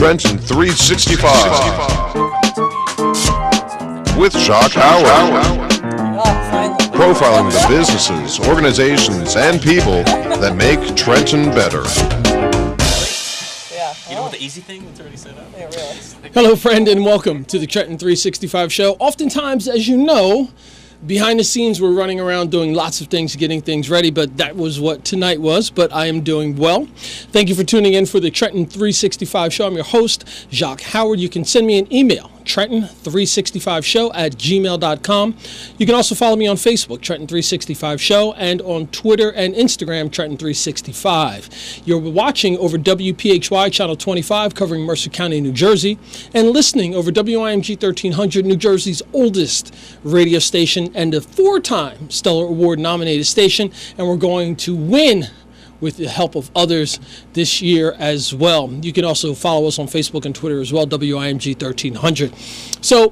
Trenton 365 with Jacque Howard. Profiling the businesses, organizations, and people that make Trenton better. You know what the easy thing that's already set up? Yeah, really. Hello, friend, and welcome to the Trenton 365 show. Oftentimes, as you know, behind the scenes, we're running around doing lots of things, getting things ready, but that was what tonight was, but I am doing well. Thank you for tuning in for the Trenton 365 show. I'm your host, Jacque Howard. You can send me an email, Trenton365show@gmail.com. You can also follow me on Facebook, Trenton 365 Show, and on Twitter and Instagram, Trenton 365. You're watching over WPHY Channel 25, covering Mercer County, New Jersey, and listening over WIMG 1300, New Jersey's oldest radio station and a 4-time Stellar Award nominated station, and we're going to win with the help of others this year as well. You can also follow us on Facebook and Twitter as well, WIMG 1300. So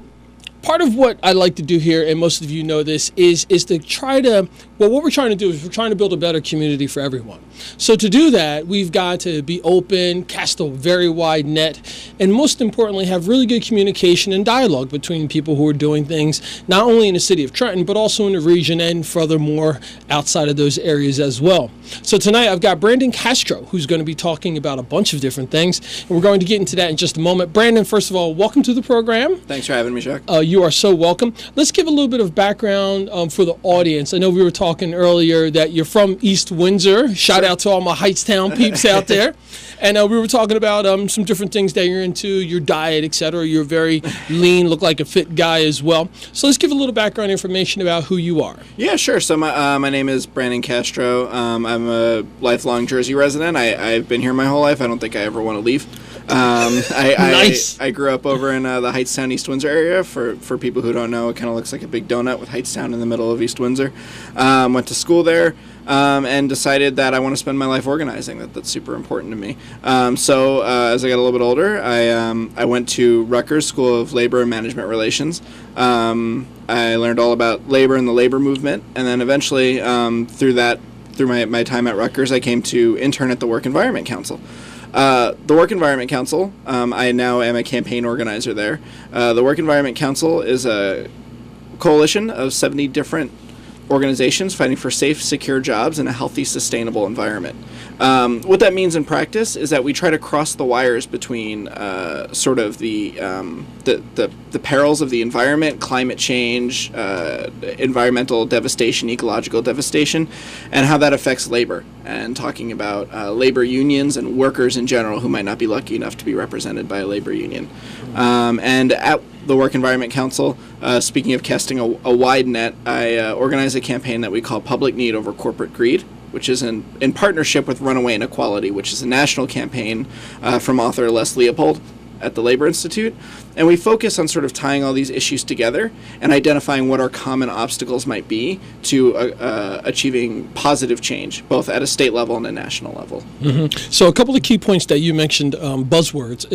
part of what I like to do here, and most of you know this, is to try to, well, what we're trying to do is we're trying to build a better community for everyone. So to do that, we've got to be open, cast a very wide net, and most importantly, have really good communication and dialogue between people who are doing things, not only in the city of Trenton, but also in the region and furthermore outside of those areas as well. So tonight, I've got Brandon Castro, who's going to be talking about a bunch of different things, and we're going to get into that in just a moment. Brandon, first of all, welcome to the program. Thanks for having me, Jacque. You are so welcome. Let's give a little bit of background for the audience. I know we were talking earlier that you're from East Windsor. Shout out to all my Hightstown peeps out there. And we were talking about some different things that you're into, your diet, etc. You're very lean, look like a fit guy as well. So let's give a little background information about who you are. Yeah, sure. So my name is Brandon Castro. I'm a lifelong Jersey resident. I've been here my whole life. I don't think I ever want to leave. Nice. I grew up over in the Hightstown, East Windsor area. For people who don't know, it kind of looks like a big donut with Hightstown in the middle of East Windsor. Went to school there. And decided that I want to spend my life organizing. That's super important to me. So as I got a little bit older, I went to Rutgers School of Labor and Management Relations. I learned all about labor and the labor movement, and then eventually through my time at Rutgers, I came to intern at the Work Environment Council. The Work Environment Council, I now am a campaign organizer there. The Work Environment Council is a coalition of 70 different organizations fighting for safe, secure jobs in a healthy, sustainable environment. What that means in practice is that we try to cross the wires between sort of the perils of the environment, climate change, environmental devastation, ecological devastation, and how that affects labor, and talking about labor unions and workers in general who might not be lucky enough to be represented by a labor union. And at the Work Environment Council, speaking of casting a wide net, I organize a campaign that we call Public Need Over Corporate Greed, which is in partnership with Runaway Inequality, which is a national campaign from author Les Leopold at the Labor Institute. And we focus on sort of tying all these issues together and identifying what our common obstacles might be to achieving positive change, both at a state level and a national level. Mm-hmm. So a couple of key points that you mentioned, buzzwords,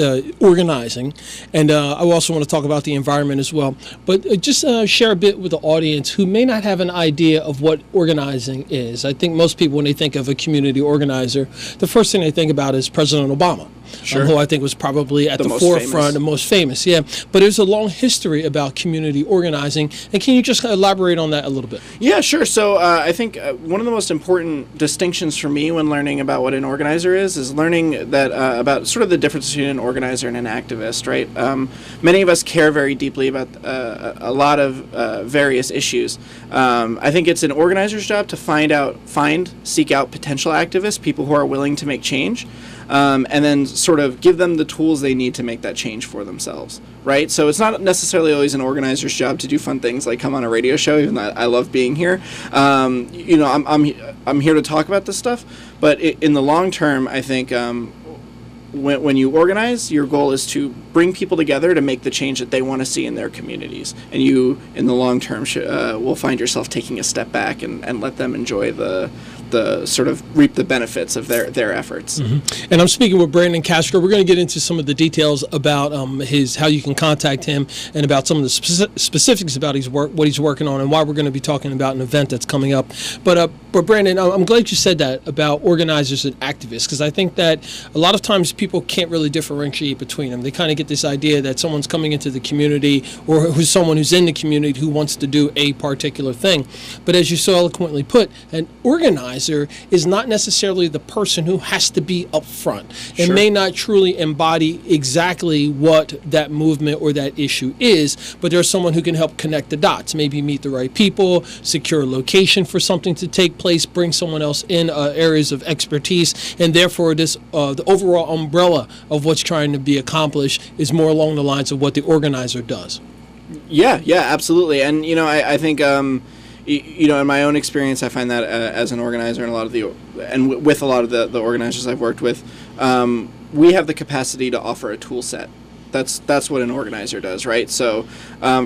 organizing, and I also want to talk about the environment as well. But just share a bit with the audience who may not have an idea of what organizing is. I think most people, when they think of a community organizer, the first thing they think about is President Obama. Sure. Who I think was probably at the forefront, the most famous, yeah. But there's a long history about community organizing, and can you just elaborate on that a little bit? Yeah, sure. So I think one of the most important distinctions for me when learning about what an organizer is learning that about sort of the difference between an organizer and an activist, right? Many of us care very deeply about a lot of various issues. I think it's an organizer's job to seek out potential activists, people who are willing to make change. And then sort of give them the tools they need to make that change for themselves, right? So it's not necessarily always an organizer's job to do fun things like come on a radio show, even though I love being here. I'm here to talk about this stuff, but in the long term, I think when you organize, your goal is to bring people together to make the change that they want to see in their communities. And you, in the long term, will find yourself taking a step back and let them enjoy the sort of reap the benefits of their efforts. Mm-hmm. And I'm speaking with Brandon Castro. We're going to get into some of the details about how you can contact him and about some of the specifics about his work, what he's working on, and why we're going to be talking about an event that's coming up. But But Brandon, I'm glad you said that about organizers and activists, because I think that a lot of times people can't really differentiate between them. They kind of get this idea that someone's coming into the community, or who's someone who's in the community who wants to do a particular thing. But as you so eloquently put, an organizer is not necessarily the person who has to be up front. It Sure. may not truly embody exactly what that movement or that issue is, but there's someone who can help connect the dots, maybe meet the right people, secure a location for something to take place, bring someone else in areas of expertise, and therefore this the overall umbrella of what's trying to be accomplished is more along the lines of what the organizer does. Yeah, absolutely. And, I think, in my own experience, I find that as an organizer and with a lot of the organizers I've worked with, we have the capacity to offer a tool set. That's what an organizer does, right? So,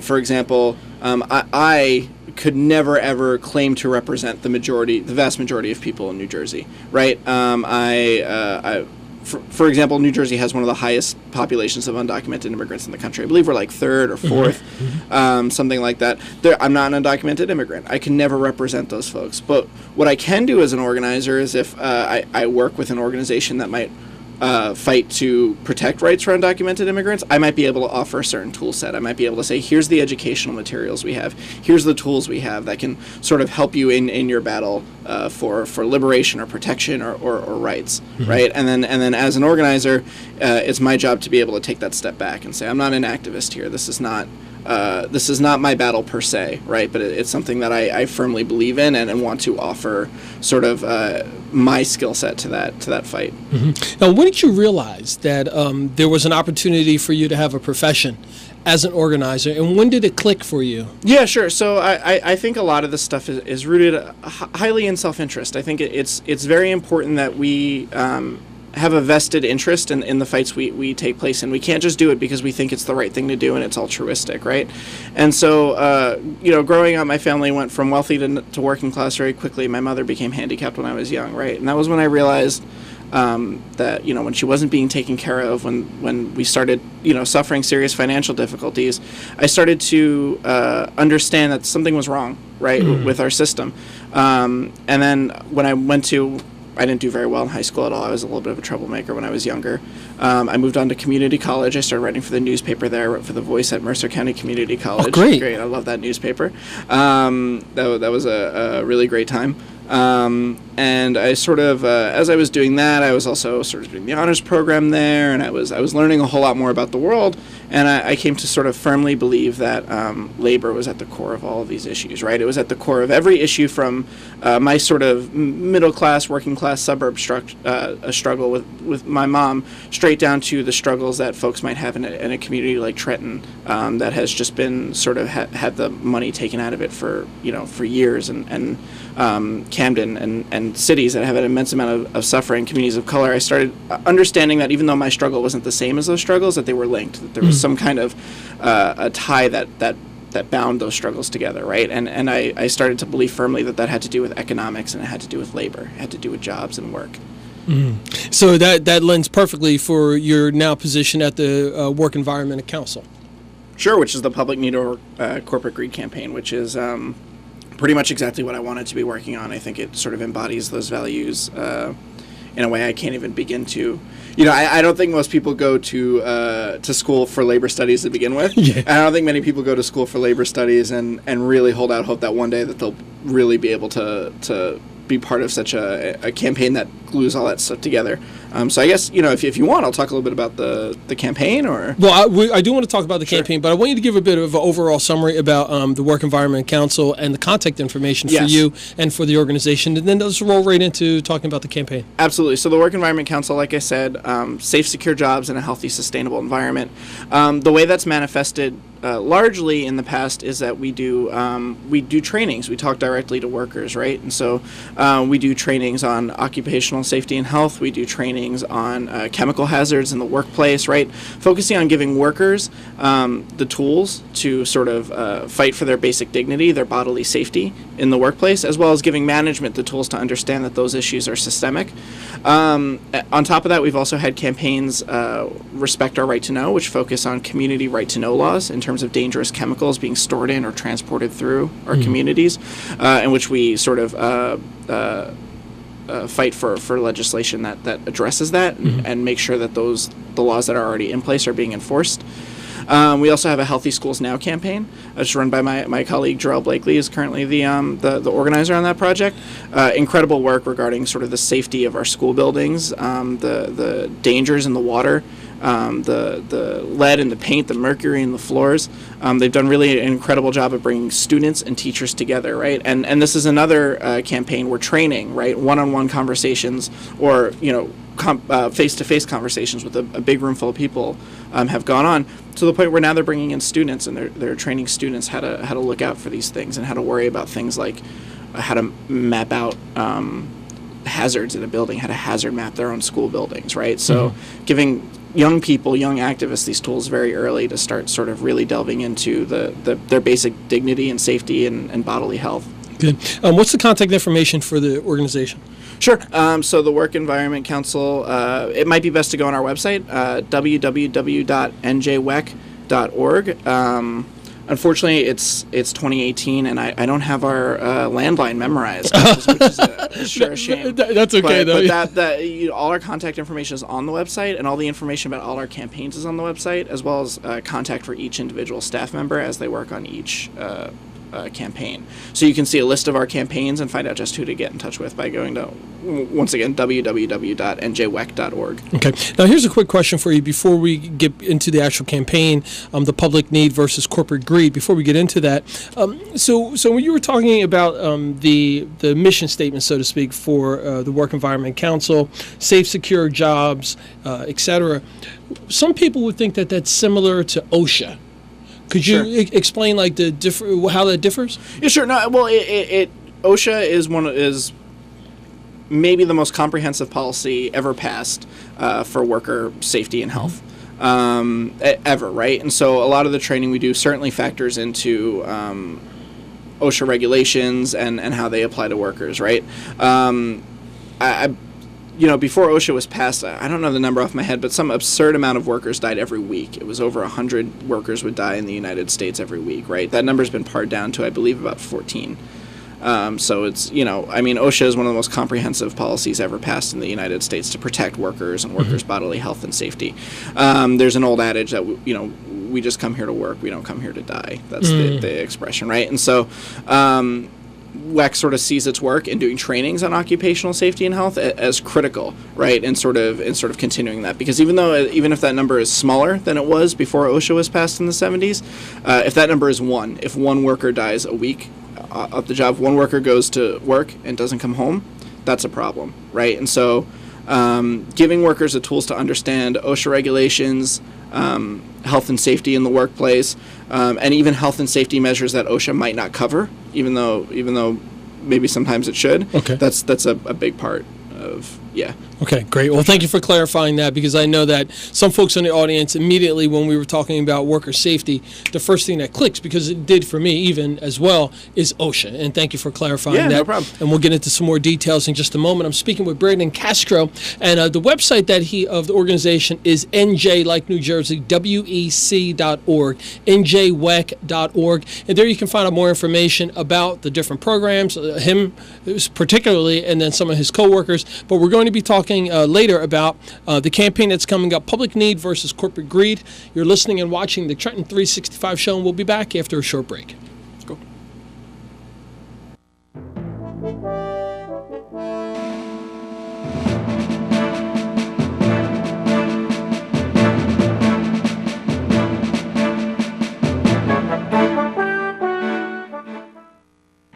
for example, I could never ever claim to represent the vast majority of people in New Jersey, right? For example, New Jersey has one of the highest populations of undocumented immigrants in the country. I believe we're like third or fourth, something like that. I'm not an undocumented immigrant. I can never represent those folks. But what I can do as an organizer is if I work with an organization that might fight to protect rights for undocumented immigrants, I might be able to offer a certain tool set. I might be able to say, here's the educational materials we have, here's the tools we have that can sort of help you in your battle for liberation or protection or rights, right? And then as an organizer, it's my job to be able to take that step back and say, I'm not an activist here. This is not my battle per se, right? But it's something that I firmly believe in and want to offer sort of my skill set to that fight. Now, when did you realize that there was an opportunity for you to have a profession as an organizer, and when did it click for you? Yeah, sure. So I think a lot of this stuff is rooted highly in self-interest. I think it's very important that we have a vested interest in the fights we take place in. We can't just do it because we think it's the right thing to do and it's altruistic, right? And so, growing up, my family went from wealthy to working class very quickly. My mother became handicapped when I was young, right? And that was when I realized that, when she wasn't being taken care of, when we started, suffering serious financial difficulties, I started to understand that something was wrong, right, with our system. And then when I didn't do very well in high school at all. I was a little bit of a troublemaker when I was younger. I moved on to community college. I started writing for the newspaper there. I wrote for The Voice at Mercer County Community College. Oh, great. I love that newspaper. That was a really great time. And I sort of, as I was doing that, I was also sort of doing the honors program there, and I was learning a whole lot more about the world, and I came to sort of firmly believe that labor was at the core of all of these issues, right? It was at the core of every issue, from my sort of middle-class, working-class suburb struggle with my mom, straight down to the struggles that folks might have in a community like Trenton that has just been sort of had the money taken out of it for years, and Camden and cities that have an immense amount of suffering, communities of color. I started understanding that even though my struggle wasn't the same as those struggles, that they were linked, that there was some kind of a tie that bound those struggles together, right? And I started to believe firmly that had to do with economics, and it had to do with labor, it had to do with jobs and work. So that lends perfectly for your now position at the Work Environment Council. Sure, which is the Public Need or Corporate Greed campaign, which is pretty much exactly what I wanted to be working on. I think it sort of embodies those values in a way I can't even begin to. I don't think most people go to school for labor studies to begin with. Yeah. And I don't think many people go to school for labor studies and really hold out hope that one day that they'll really be able to be part of such a campaign that glues all that stuff together. So I guess, if you want, I'll talk a little bit about the campaign, or... Well, I do want to talk about the campaign, but I want you to give a bit of an overall summary about the Work Environment Council and the contact information for you and for the organization, and then let's roll right into talking about the campaign. Absolutely. So the Work Environment Council, like I said, safe, secure jobs in a healthy, sustainable environment. The way that's manifested largely in the past is that we do trainings. We talk directly to workers, right? And so we do trainings on occupational occupational safety and health. We do trainings on chemical hazards in the workplace, right? Focusing on giving workers the tools to sort of fight for their basic dignity, their bodily safety in the workplace, as well as giving management the tools to understand that those issues are systemic. On top of that, we've also had campaigns, Respect Our Right to Know, which focus on community right to know laws in terms of dangerous chemicals being stored in or transported through our communities, in which we sort of fight for legislation that addresses that and make sure that the laws that are already in place are being enforced. We also have a Healthy Schools Now campaign, which is run by my colleague Jarrell Blakely, is currently the organizer on that project. Incredible work regarding sort of the safety of our school buildings, the dangers in the water, the lead in the paint, the mercury in the floors. They've done really an incredible job of bringing students and teachers together, right? And this is another campaign where training, right, one-on-one conversations or face-to-face conversations with a big room full of people have gone on to the point where now they're bringing in students and they're training students how to look out for these things and how to worry about things like how to map out hazards in a building, how to hazard map their own school buildings, right? So giving young people, young activists, these tools very early to start sort of really delving into their basic dignity and safety and bodily health. Good. What's the contact information for the organization? Sure. So the Work Environment Council, it might be best to go on our website, www.njwec.org. Unfortunately, it's 2018, and I don't have our landline memorized, which is a shame. That's okay, though. But all our contact information is on the website, and all the information about all our campaigns is on the website, as well as contact for each individual staff member as they work on each campaign. So you can see a list of our campaigns and find out just who to get in touch with by going to, once again, www.njwec.org. Okay. Now here's a quick question for you before we get into the actual campaign, the public need versus corporate greed. Before we get into that, so when you were talking about the mission statement, so to speak, for the Work Environment Council, safe, secure jobs, etc., some people would think that that's similar to OSHA. Could you explain like how that differs? Yeah, sure. No, well, OSHA is maybe the most comprehensive policy ever passed for worker safety and health ever, right? And so a lot of the training we do certainly factors into OSHA regulations and how they apply to workers, right? Before OSHA was passed, I don't know the number off my head, but some absurd amount of workers died every week. It was over 100 workers would die in the United States every week, right? That number's been pared down to, I believe, about 14. So it's, OSHA is one of the most comprehensive policies ever passed in the United States to protect workers and workers' bodily health and safety. There's an old adage that, we just come here to work, we don't come here to die. That's the expression, right? And so WEC sort of sees its work in doing trainings on occupational safety and health as critical, right? And sort of continuing that, because even if that number is smaller than it was before OSHA was passed in the 70s, if that number is one, if one worker dies a week at the job, one worker goes to work and doesn't come home, that's a problem, right? And so giving workers the tools to understand OSHA regulations, health and safety in the workplace, and even health and safety measures that OSHA might not cover, even though maybe sometimes it should. Okay. That's a big part of, yeah. Okay, great. Well, thank you for clarifying that, because I know that some folks in the audience immediately when we were talking about worker safety, the first thing that clicks, because it did for me even as well, is OSHA. And thank you for clarifying that. No problem. And we'll get into some more details in just a moment. I'm speaking with Brandon Castro, and the website of the organization is NJ, like New Jersey, WEC.org, NJWEC.org. And there you can find out more information about the different programs, him particularly, and then some of his coworkers. But we're going to be talking later about the campaign that's coming up, Public Need versus Corporate Greed. You're listening and watching the Trenton 365 show, and we'll be back after a short break. Let's go.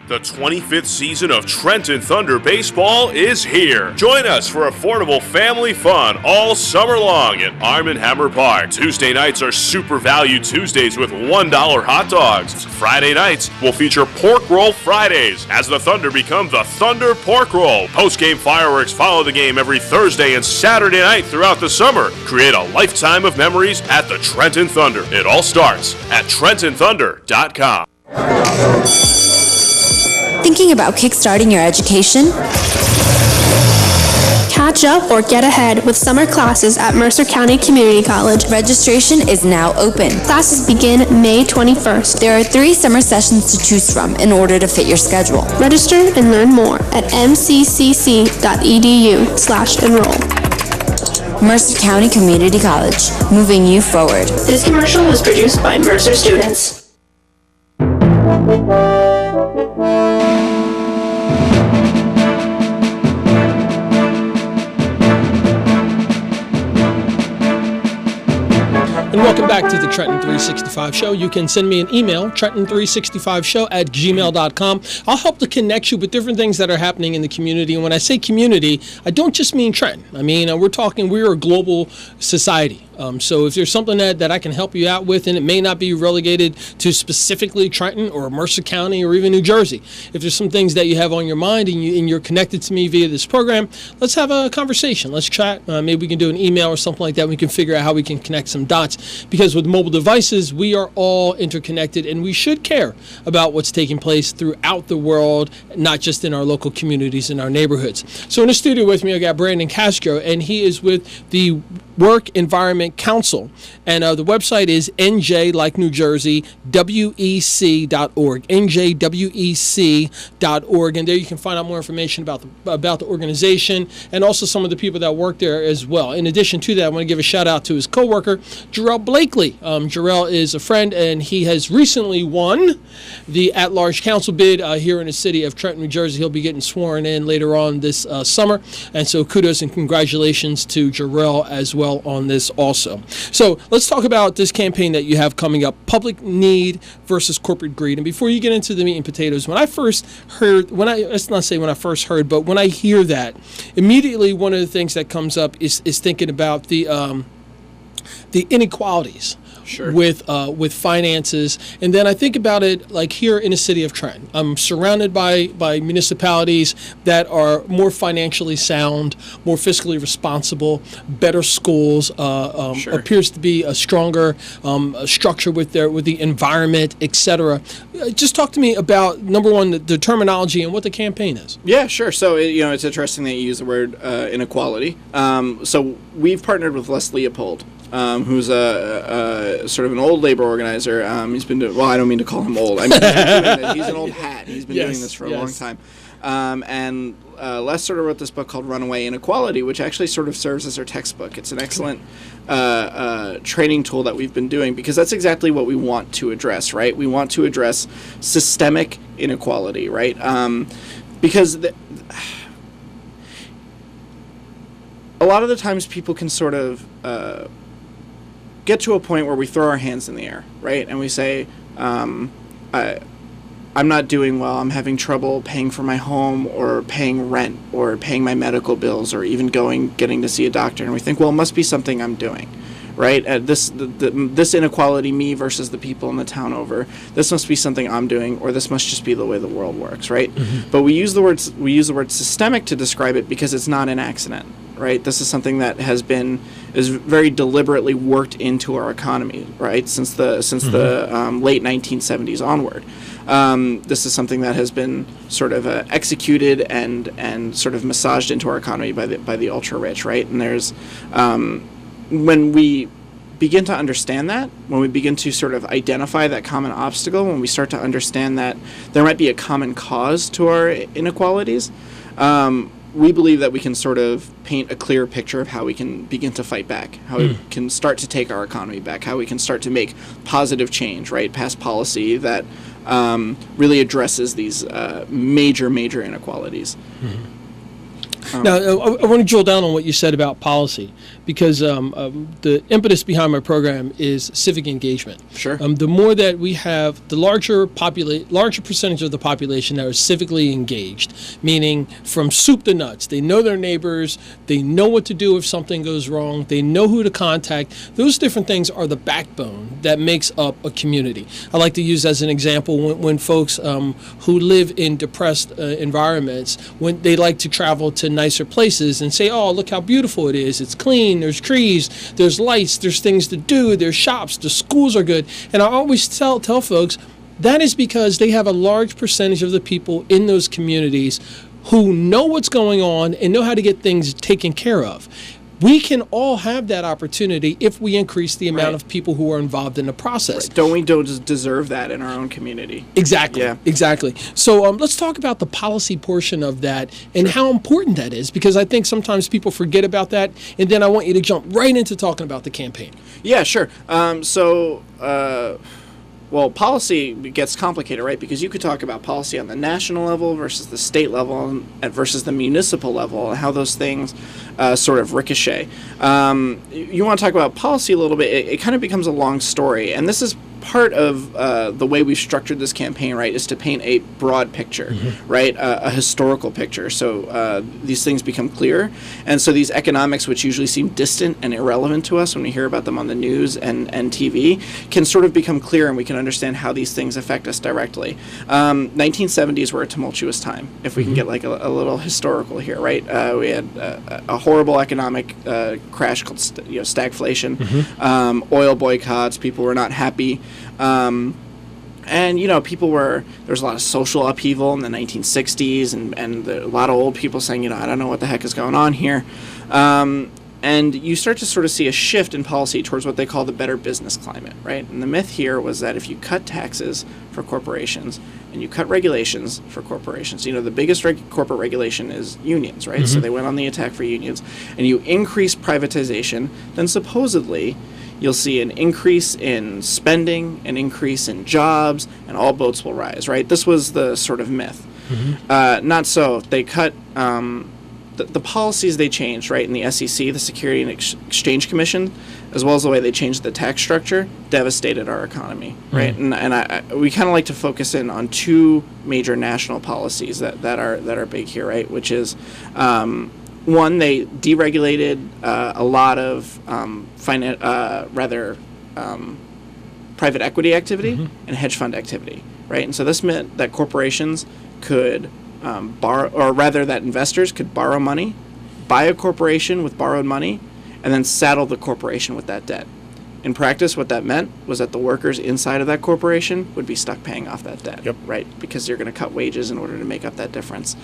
The 25th season of Trenton Thunder Baseball is here. Join us for affordable family fun all summer long at Arm & Hammer Park. Tuesday nights are Super Value Tuesdays with $1 hot dogs. Friday nights will feature Pork Roll Fridays as the Thunder become the Thunder Pork Roll. Post-game fireworks follow the game every Thursday and Saturday night throughout the summer. Create a lifetime of memories at the Trenton Thunder. It all starts at TrentonThunder.com. Thinking about kickstarting your education? Catch up or get ahead with summer classes at Mercer County Community College. Registration is now open. Classes begin May 21st. There are 3 summer sessions to choose from in order to fit your schedule. Register and learn more at mccc.edu/enroll. Mercer County Community College, moving you forward. This commercial was produced by Mercer students. And welcome back to the Trenton 365 Show. You can send me an email, trenton365show@gmail.com. I'll help to connect you with different things that are happening in the community. And when I say community, I don't just mean Trenton. I mean, we're a global society. So if there's something that I can help you out with, and it may not be relegated to specifically Trenton or Mercer County or even New Jersey, if there's some things that you have on your mind and you're connected to me via this program, let's have a conversation. Let's chat. Maybe we can do an email or something like that. We can figure out how we can connect some dots. Because with mobile devices, we are all interconnected, and we should care about what's taking place throughout the world, not just in our local communities and our neighborhoods. So in the studio with me, I got Brandon Castro, and he is with the Work Environment Council, and the website is NJ like New Jersey WEC.org, NJWEC.org, and there you can find out more information about the organization and also some of the people that work there as well. In addition to that, I want to give a shout out to his co-worker Jarrell Blakely. Jarrell is a friend, and he has recently won the at-large council bid here in the city of Trenton, New Jersey. He'll be getting sworn in later on this summer, and so kudos and congratulations to Jarrell as well on this also. So let's talk about this campaign that you have coming up, public need versus corporate greed. And before you get into the meat and potatoes, when I hear that, immediately one of the things that comes up is thinking about the inequalities. Sure. With finances, and then I think about it like here in the city of Trenton. I'm surrounded by municipalities that are more financially sound, more fiscally responsible, better schools. Sure. Appears to be a stronger structure with the environment, etc. Just talk to me about number one, the terminology and what the campaign is. Yeah, sure. So it's interesting that you use the word inequality. So we've partnered with Les Leopold. Who's a sort of an old labor organizer. He's been doing, well, I don't mean to call him old. I mean, he's an old hat. He's been doing this for a long time. And Les sort of wrote this book called Runaway Inequality, which actually sort of serves as our textbook. It's an excellent training tool that we've been doing because that's exactly what we want to address, right? We want to address systemic inequality, right? Because a lot of the times people can sort of get to a point where we throw our hands in the air, right? And we say, I'm not doing well. I'm having trouble paying for my home or paying rent or paying my medical bills or even getting to see a doctor. And we think, well, it must be something I'm doing, right? This inequality, me versus the people in the town over, this must be something I'm doing, or this must just be the way the world works, right? Mm-hmm. But we use the word systemic to describe it because it's not an accident, right? This is something that is very deliberately worked into our economy, right? Since the late 1970s onward. This is something that has been sort of executed and sort of massaged into our economy by the ultra rich, right? And there's when we begin to understand that, when we begin to sort of identify that common obstacle, when we start to understand that there might be a common cause to our inequalities, we believe that we can sort of paint a clear picture of how we can begin to fight back, how we can start to take our economy back, how we can start to make positive change, right? Pass policy that really addresses these major inequalities. Mm-hmm. Now, I want to drill down on what you said about policy, because the impetus behind my program is civic engagement. Sure. The more that we have, the larger percentage of the population that are civically engaged, meaning from soup to nuts. They know their neighbors. They know what to do if something goes wrong. They know who to contact. Those different things are the backbone that makes up a community. I like to use as an example when folks who live in depressed environments, when they like to travel to nicer places and say, oh, look how beautiful it is. It's clean. There's trees. There's lights. There's things to do. There's shops. The schools are good. And I always tell folks that is because they have a large percentage of the people in those communities who know what's going on and know how to get things taken care of. We can all have that opportunity if we increase the amount of people who are involved in the process. Right. Don't we deserve that in our own community? Exactly. Yeah. Exactly. So let's talk about the policy portion of that and how important that is, because I think sometimes people forget about that. And then I want you to jump right into talking about the campaign. Yeah, sure. Well, policy gets complicated, right? Because you could talk about policy on the national level versus the state level and versus the municipal level, and how those things sort of ricochet. You want to talk about policy a little bit, it kind of becomes a long story. And this is part of the way we've structured this campaign, right, is to paint a broad picture, right, a historical picture. So these things become clear. And so these economics, which usually seem distant and irrelevant to us when we hear about them on the news and TV, can sort of become clear, and we can understand how these things affect us directly. 1970s were a tumultuous time, if we can get like a little historical here, right? We had a horrible economic crash called stagflation, oil boycotts, people were not happy. And, you know, there was a lot of social upheaval in the 1960s, and a lot of old people saying, you know, I don't know what the heck is going on here. And you start to sort of see a shift in policy towards what they call the better business climate, right? And the myth here was that if you cut taxes for corporations and you cut regulations for corporations, you know, the biggest corporate regulation is unions, right? So they went on the attack for unions. And you increase privatization, then supposedly you'll see an increase in spending, an increase in jobs, and all boats will rise, right? This was the sort of myth. Not so. They cut the policies they changed, right, in the SEC, the Security and Exchange Commission, as well as the way they changed the tax structure, devastated our economy, right? And we kind of like to focus in on two major national policies that are big here, right? Which is one, they deregulated a lot of private equity activity and hedge fund activity, right? And so this meant that corporations could borrow, or rather that investors could borrow money, buy a corporation with borrowed money, and then saddle the corporation with that debt. In practice, what that meant was that the workers inside of that corporation would be stuck paying off that debt, right? Because you're going to cut wages in order to make up that difference.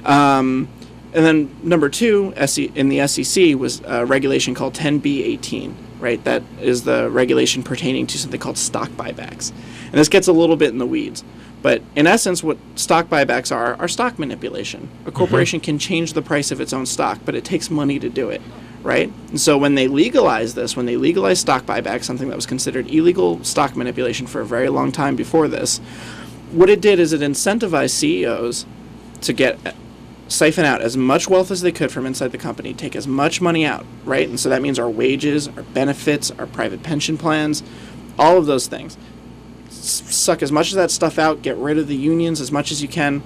And then number two, in the SEC, was a regulation called 10b-18, right? That is the regulation pertaining to something called stock buybacks. And this gets a little bit in the weeds. But in essence, what stock buybacks are stock manipulation. A corporation can change the price of its own stock, but it takes money to do it, right? And so when they legalized this, when they legalized stock buybacks, something that was considered illegal stock manipulation for a very long time before this, what it did is it incentivized CEOs to siphon out as much wealth as they could from inside the company, take as much money out, right? And so that means our wages, our benefits, our private pension plans, all of those things. Suck as much of that stuff out, get rid of the unions as much as you can,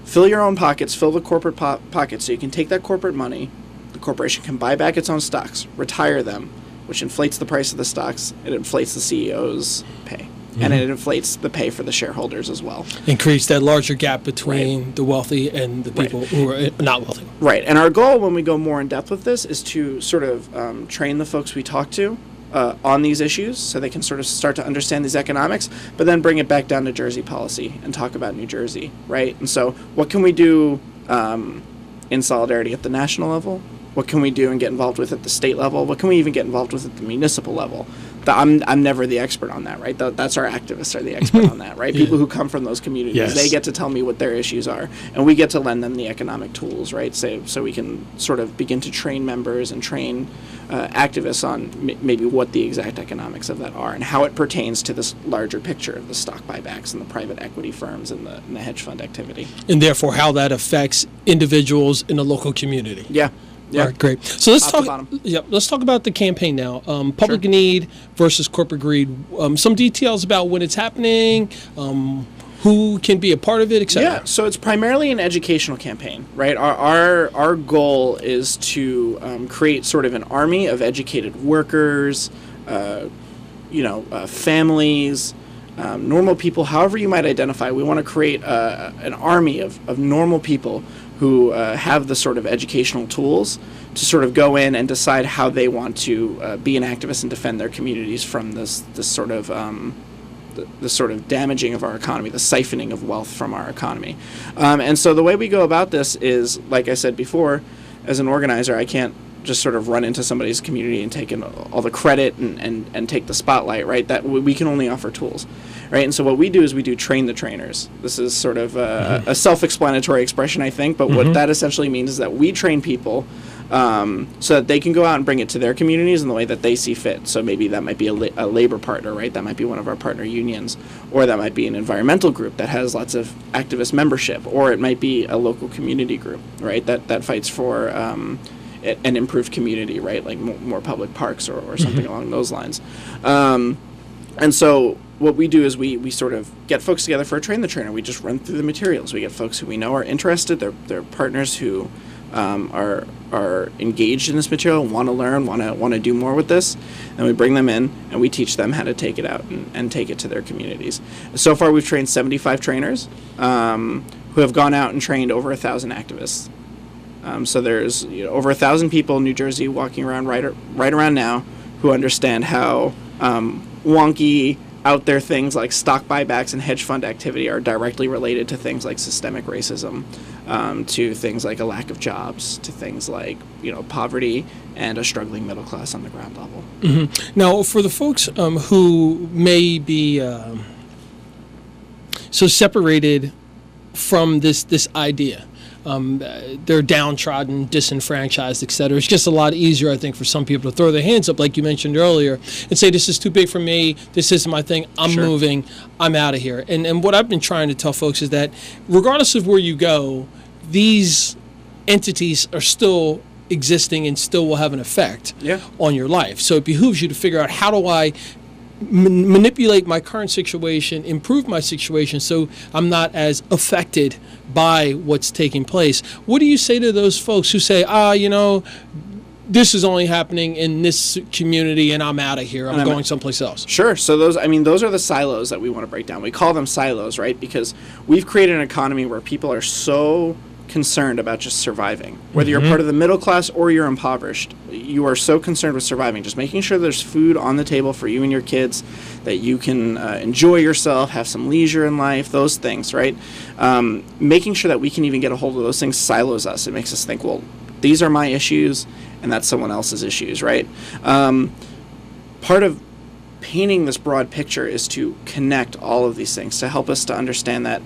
fill your own pockets, fill the corporate pockets, so you can take that corporate money, the corporation can buy back its own stocks, retire them, which inflates the price of the stocks, it inflates the CEO's pay, and it inflates the pay for the shareholders as well. Increase that larger gap between the wealthy and the people who are not wealthy. Right, and our goal when we go more in depth with this is to sort of train the folks we talk to on these issues so they can sort of start to understand these economics, but then bring it back down to Jersey policy and talk about New Jersey, right? And so what can we do in solidarity at the national level? What can we do and get involved with at the state level? What can we even get involved with at the municipal level? I'm never the expert on that, right? That's our activists are the expert on that, right? People who come from those communities, Yes. they get to tell me what their issues are, and we get to lend them the economic tools, right? So we can sort of begin to train members and train activists on maybe what the exact economics of that are and how it pertains to this larger picture of the stock buybacks and the private equity firms and the hedge fund activity. And therefore how that affects individuals in the local community. Yeah. Yeah. All right, great. So let's Top to talk. bottom. Yep, let's talk about the campaign now. Public Sure. need versus corporate greed. Some details about when it's happening, who can be a part of it, etc. Yeah, so it's primarily an educational campaign, right? Our goal is to create sort of an army of educated workers, families, normal people, however you might identify. We want to create an army of normal people who have the sort of educational tools to sort of go in and decide how they want to be an activist and defend their communities from this sort of the sort of damaging of our economy, the siphoning of wealth from our economy. And so the way we go about this is, like I said before, as an organizer, I can't just sort of run into somebody's community and take in all the credit and take the spotlight, right? That we can only offer tools, right? And so what we do is we do train the trainers. This is sort of a self-explanatory expression, I think, but what that essentially means is that we train people so that they can go out and bring it to their communities in the way that they see fit. So maybe that might be a labor partner, right? That might be one of our partner unions, or that might be an environmental group that has lots of activist membership, or it might be a local community group, right? That fights for an improved community, right? Like more public parks or something along those lines. And so what we do is we sort of get folks together for a train the trainer. We just run through the materials. We get folks who we know are interested. They're partners who are engaged in this material, want to learn, want to do more with this, and we bring them in and we teach them how to take it out and take it to their communities. So far, we've trained 75 trainers who have gone out and trained over 1,000 activists. So there's over 1,000 people in New Jersey walking around right around now who understand how wonky out there things like stock buybacks and hedge fund activity are directly related to things like systemic racism, to things like a lack of jobs, to things like poverty and a struggling middle class on the ground level. Mm-hmm. Now, for the folks who may be so separated from this idea, they're downtrodden, disenfranchised, etc. It's just a lot easier, I think, for some people to throw their hands up, like you mentioned earlier, and say, this is too big for me, this isn't my thing, I'm Sure. moving, I'm out of here. And what I've been trying to tell folks is that regardless of where you go, these entities are still existing and still will have an effect on your life. So it behooves you to figure out, how do I manipulate my current situation, improve my situation so I'm not as affected by what's taking place. What do you say to those folks who say, this is only happening in this community and I'm out of here, I'm going someplace else? Sure. So those are the silos that we want to break down. We call them silos, right? Because we've created an economy where people are so concerned about just surviving. Whether you're part of the middle class or you're impoverished, you are so concerned with surviving, just making sure there's food on the table for you and your kids, that you can enjoy yourself, have some leisure in life, those things, right? Making sure that we can even get a hold of those things silos us. It makes us think, well, these are my issues and that's someone else's issues, right? Part of painting this broad picture is to connect all of these things, to help us to understand that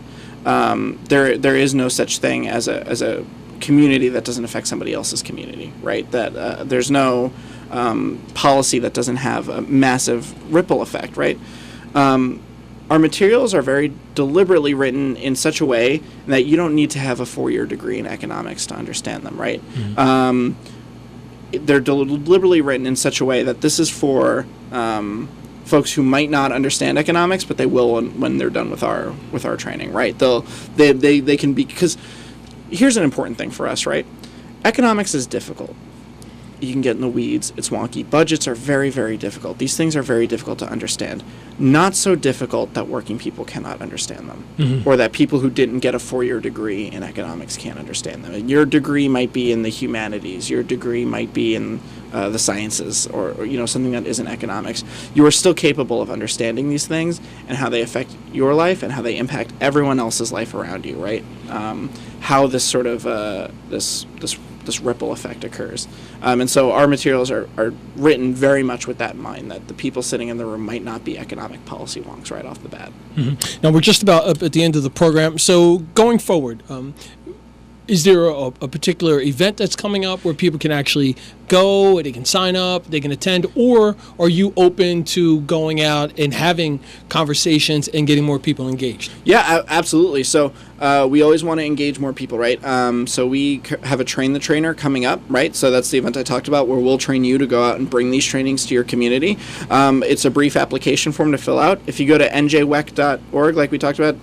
there is no such thing as a community that doesn't affect somebody else's community, right? That there's no policy that doesn't have a massive ripple effect, right? Our materials are very deliberately written in such a way that you don't need to have a 4-year degree in economics to understand them, right? They're deliberately written in such a way that this is for folks who might not understand economics, but they will when they're done with our training, right? They can be, because here's an important thing for us, right? Economics is difficult. You can get in the weeds. It's wonky. Budgets are very, very difficult. These things are very difficult to understand. Not so difficult that working people cannot understand them, or that people who didn't get a 4-year degree in economics can't understand them. Your degree might be in the humanities. Your degree might be in the sciences, or something that isn't economics. You are still capable of understanding these things and how they affect your life and how they impact everyone else's life around you, right? How this sort of this this ripple effect occurs. And so our materials are written very much with that in mind, that the people sitting in the room might not be economic policy wonks right off the bat. Mm-hmm. Now, we're just about up at the end of the program. So going forward, is there a particular event that's coming up where people can actually go, they can sign up, they can attend, or are you open to going out and having conversations and getting more people engaged? Yeah, absolutely. So we always want to engage more people, right? So we have a Train the Trainer coming up, right? So that's the event I talked about where we'll train you to go out and bring these trainings to your community. It's a brief application form to fill out. If you go to njwec.org, like we talked about,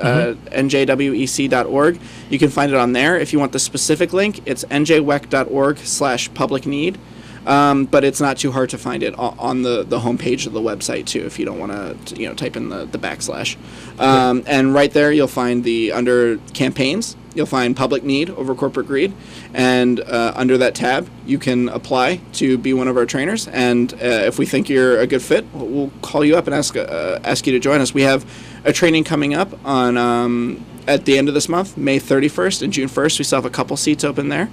njwec.org, you can find it on there. If you want the specific link, it's njwec.org/public need. But it's not too hard to find it on the homepage of the website too, if you don't want to type in the backslash. And right there you'll find under campaigns, you'll find public need over corporate greed, and under that tab you can apply to be one of our trainers. And if we think you're a good fit, we'll call you up and ask you to join us. We have a training coming up on at the end of this month, May 31st and June 1st. We still have a couple seats open there.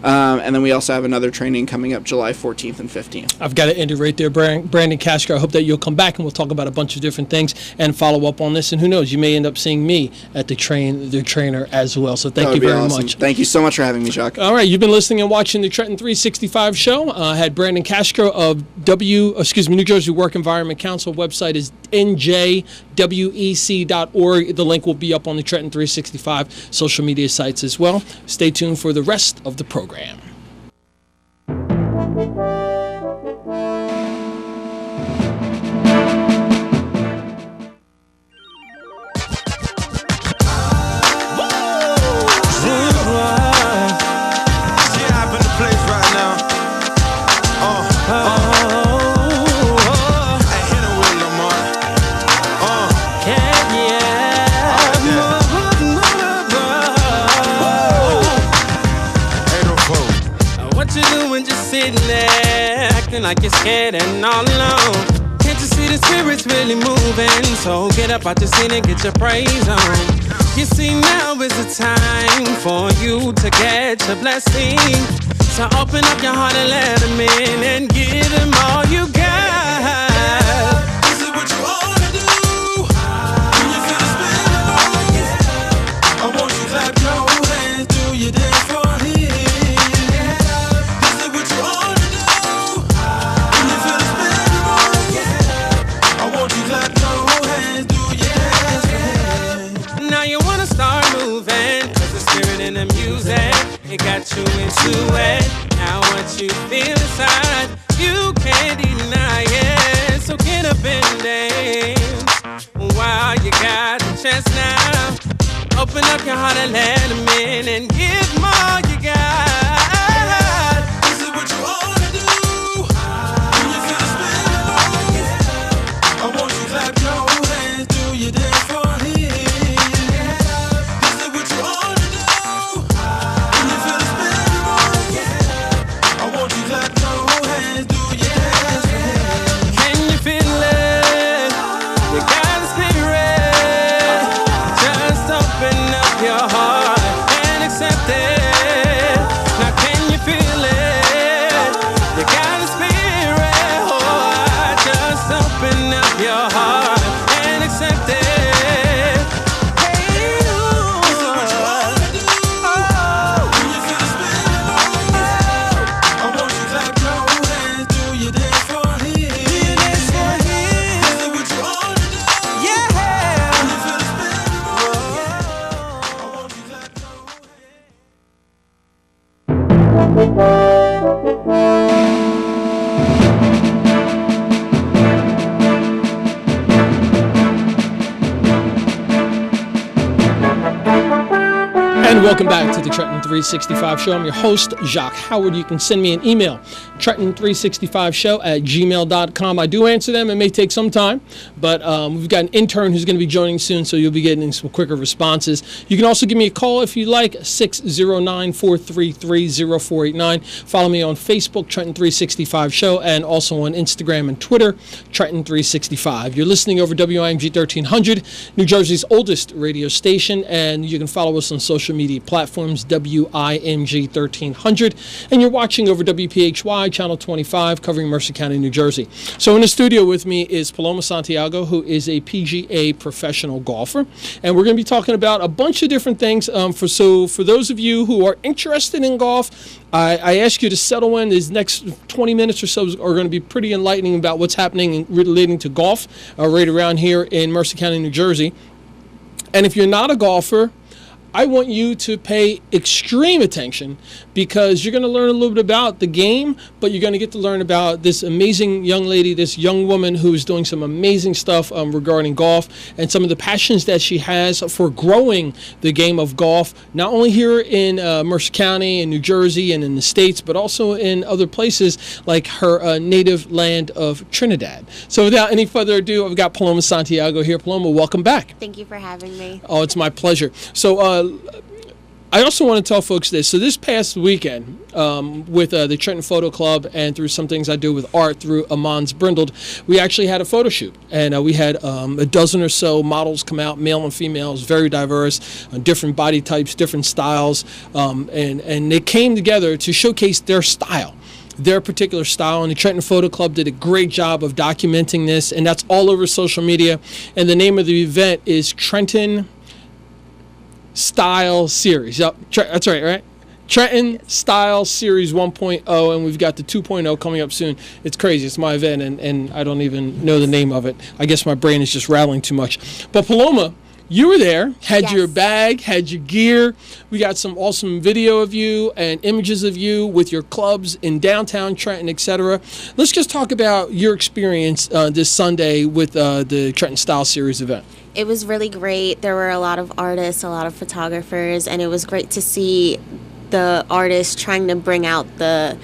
And then we also have another training coming up July 14th and 15th. I've got to end it right there, Brandon Castro. I hope that you'll come back and we'll talk about a bunch of different things and follow up on this. And who knows, you may end up seeing me at the trainer as well. So thank you very much. Thank you so much for having me, Jacque. All right, you've been listening and watching the Trenton 365 show. I had Brandon Castro of New Jersey Work Environment Council. Website is njwec.org. The link will be up on the Trenton 365 social media sites as well. Stay tuned for the rest of the program. Like you're scared and all alone. Can't you see the spirit's really moving? So get up out the seat and get your praise on. You see, now is the time for you to get your blessing. So open up your heart and let him in and give him all you got. This is what you ought to do. When you feel the spirit moving, I want you to clap your hands, do your dance for him. It got you into it. Now what you feel inside, you can't deny it. So get up and dance while you got the chance now. Open up your heart and let him in and give him all you got. This is what you ought to do. When you feel the spirit moving, I want you to clap your hands, do your dance for him. Welcome back to the Trenton 365 show. I'm your host, Jacque Howard. You can send me an email Trenton365show@gmail.com. I do answer them. It may take some time, but we've got an intern who's going to be joining soon, so you'll be getting some quicker responses. You can also give me a call if you like, 609-433-0489. Follow me on Facebook, Trenton365 Show, and also on Instagram and Twitter, Trenton365. You're listening over WIMG 1300, New Jersey's oldest radio station, and you can follow us on social media platforms, WIMG 1300, and you're watching over WPHY Channel 25, covering Mercer County, New Jersey. So in the studio with me is Paloma Santiago, who is a PGA professional golfer, and we're going to be talking about a bunch of different things. For those of you who are interested in golf, I ask you to settle in. These next 20 minutes or so are going to be pretty enlightening about what's happening relating to golf right around here in Mercer County, New Jersey. And if you're not a golfer, I want you to pay extreme attention, because you're going to learn a little bit about the game, but you're going to get to learn about this amazing young lady, this young woman who is doing some amazing stuff regarding golf, and some of the passions that she has for growing the game of golf, not only here in Mercer County in New Jersey and in the States, but also in other places like her native land of Trinidad. So without any further ado, I've got Paloma Santiago here. Paloma, welcome back. Thank you for having me. Oh, it's my pleasure. So I also want to tell folks this. So this past weekend, with the Trenton Photo Club, and through some things I do with art through Amans Brindled, we actually had a photo shoot. And we had a dozen or so models come out, male and females, very diverse, different body types, different styles. And they came together to showcase their style, their particular style, and the Trenton Photo Club did a great job of documenting this, and that's all over social media. And the name of the event is Trenton Style Series. Yep, that's right? Trenton Style Series 1.0, and we've got the 2.0 coming up soon. It's crazy. It's my event, and I don't even know the name of it. I guess my brain is just rattling too much. But Paloma, you were there, had your bag, had your gear. We got some awesome video of you and images of you with your clubs in downtown Trenton, etc. Let's just talk about your experience this Sunday with the Trenton Style Series event. It was really great. There were a lot of artists, a lot of photographers, and it was great to see the artists trying to bring out the